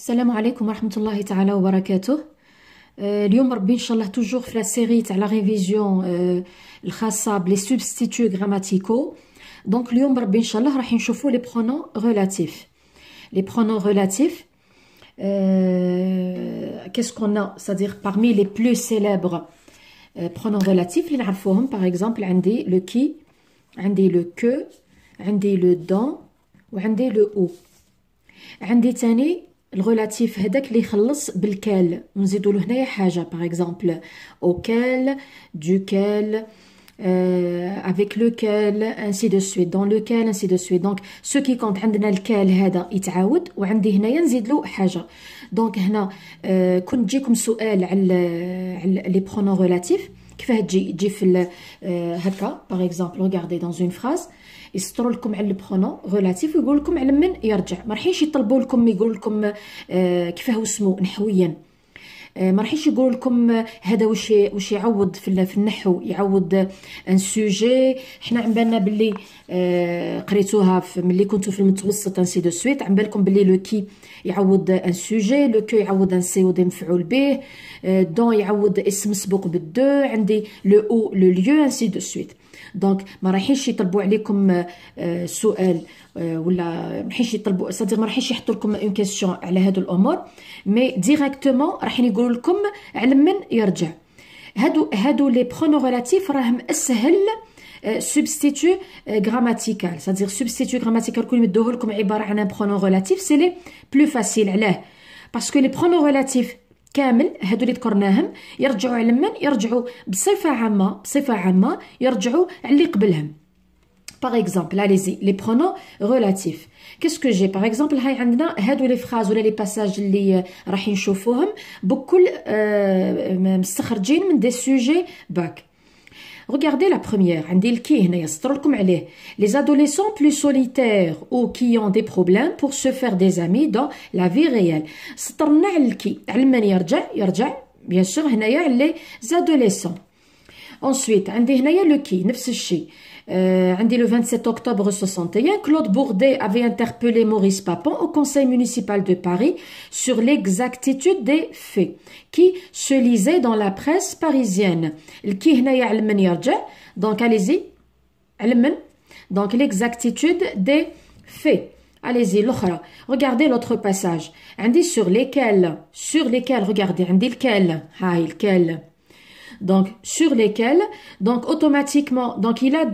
السلام عليكم ورحمة الله تعالى وبركاته. اليوم ربي إن شاء الله توجور في لا سيري تاع لا ريفيزيون الخاصة بلي سوبستيتو غراماتيكو. دونك اليوم ربي إن شاء الله راح نشوفوا لي برونون ريلاتيف. لي برونون ريلاتيف qu'est-ce qu'on a, c'est-à-dire parmi les plus célèbres pronoms relatifs اللي نعرفوهم. par exemple عندي le qui, عندي le que, عندي le dans وعندي le où. عندي تاني الريلاتيف هذاك اللي يخلص بالكال ونزيدوا له هنايا حاجه باغ اكزومبل auquel, duquel, avec lequel, ainsi de suite, dans lequel, ainsi de suite. donc ce qui compte عندنا الكال هذا يتعاود وعندي هنايا نزيد له حاجه. دونك هنا كنت تجيكم سؤال على لي برونون ريلاتيف كيفاه تجي في هكا باغ اكزومبل regardez dans une phrase يسطروا لكم على البرونون ريلاتيف ويقول لكم على من يرجع. ما راحينش يطلبوا لكم يقول لكم كيفاه اسمه نحويا، ما راحينش يقولوا لكم هذا واش يعوض في النحو، يعوض ان سوجي. حنا عم بالنا باللي قريتوها ملي كنتو في المتوسط انسي دو سويت، عم بالكم باللي لو كي يعوض ان سوجي، لو كو يعوض ان سي او دي مفعول به، دون يعوض اسم مسبوق بالدو، عندي لو او لو ليو انسي دو سويت. دونك ما رايحينش يطلبوا عليكم سؤال ولا ما رايحينش يطلبوا صديق، ما رايحينش يحطوا لكم اون كيسيون على هادو الامور، مي ديريكتومون رايحين يقولوا لكم على من يرجع. هادو لي برونون ريلاتيف راهم اسهل سوبستيتو غراماتيكال، صديق سوبستيتو غراماتيكال كل يمدوه لكم عباره عن برونون ريلاتيف سي لي بلو فاسيل. علاه؟ باسكو لي برونون ريلاتيف كامل هادو اللي ذكرناهم يرجعوا على من؟ يرجعوا بصفه عامه يرجعوا على اللي قبلهم. Par exemple, allez-y, les pronoms relatifs. Qu'est-ce que j'ai? Par exemple, هاي عندنا هادو لي فراز ولا لي باساج اللي راح نشوفوهم بكل مستخرجين من دي سوجي باك. Regardez la première. عندي الكي هنا يسطر لكم عليه. Les adolescents plus solitaires ou qui ont des problèmes pour se faire des amis dans la vie réelle. سطرنا على الكي. على من يرجع bien sûr هنايا على les adolescents. Ensuite عندي هنايا le qui نفس الشيء. عندي le 27 octobre 61, Claude Bourdet avait interpellé Maurice Papon au conseil municipal de Paris sur l'exactitude des faits qui se lisaient dans la presse parisienne. الكي هنايا على من يرجع. donc allez-y على من. donc l'exactitude des faits. allez-y l'autre. regardez l'autre passage. عندي sur lesquels regardez عندي lequel هاي lequel. donc sur lesquels, donc automatiquement, donc il a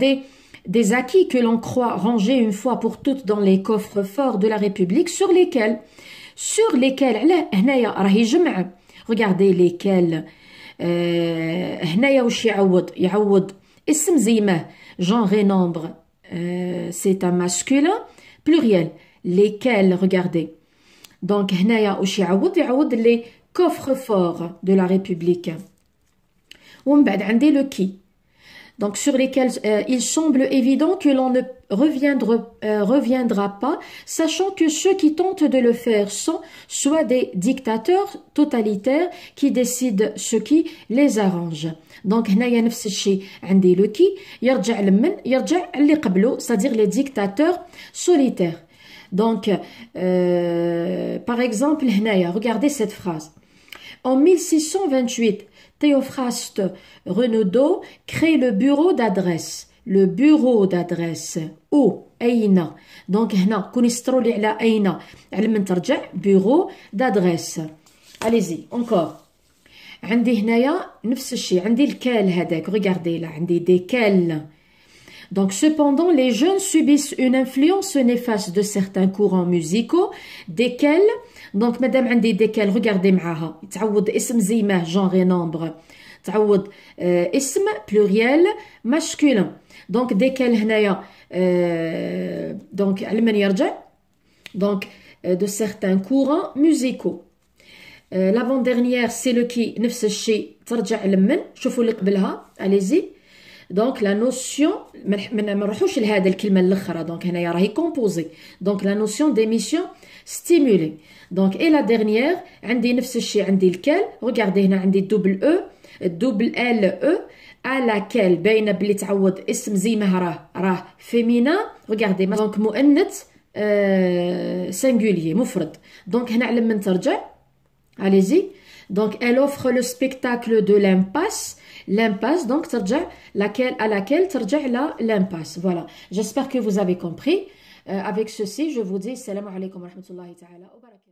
des acquis que l'on croit rangés une fois pour toutes dans les coffres forts de la République. Sur lesquels là هنايا راه يجمع. regardez lesquels هنايا واش يعوض اسم زي ما genre et nombre, c'est un masculin pluriel. lesquels regardez. donc هنايا واش يعوض les coffres forts de la République. ومن بعد عندي le qui. donc sur lesquels il semble évident que l'on ne reviendra pas, sachant que ceux qui tentent de le faire sont soit des dictateurs totalitaires qui décident ce qui les arrange. donc هنايا نفس الشيء عندي le qui يرجع اللي قبله c'est-à-dire les dictateurs solitaires. donc par exemple هنايا regardez cette phrase. en 1628 Théophraste Renaudot crée le bureau d'adresse. où أين. donc هنا كون يسطروا لي على أين على من ترجع bureau d'adresse. allez-y encore. عندي هنايا نفس الشيء عندي الكال هذاك. regardez là عندي desquels. donc cependant les jeunes subissent une influence néfaste de certains courants musicaux desquels. donc مادام عندي desquels regardez معاها يتعوض اسم زي ما genre et nombre، تعوض اسم pluriel masculin. donc desquels هنايا donc على من يرجع. donc de certains courants musicaux. l'avant-dernière c'est le qui نفس الشيء ترجع على من. شوفوا اللي قبلها allez-y. donc la notion ما نروحوش لهذا الكلمه الاخرى. donc هنايا راهي composée. donc la notion d'émission stimulée. donc et la dernière عندي نفس الشيء عندي الكال. regardez هنا عندي double e double l e à laquelle باينه بلي تعوض اسم زي ما راه féminin. regardez donc مؤنث singulier مفرد. Donc هنا على من ترجع. Allez-y. Donc elle offre le spectacle de l'impasse. L'impasse, donc ترجع à laquelle ترجع l'impasse. Voilà. J'espère que vous avez compris. Avec ceci, je vous dis salam alaikum wa rahmatullahi ta'ala wa barakatuh.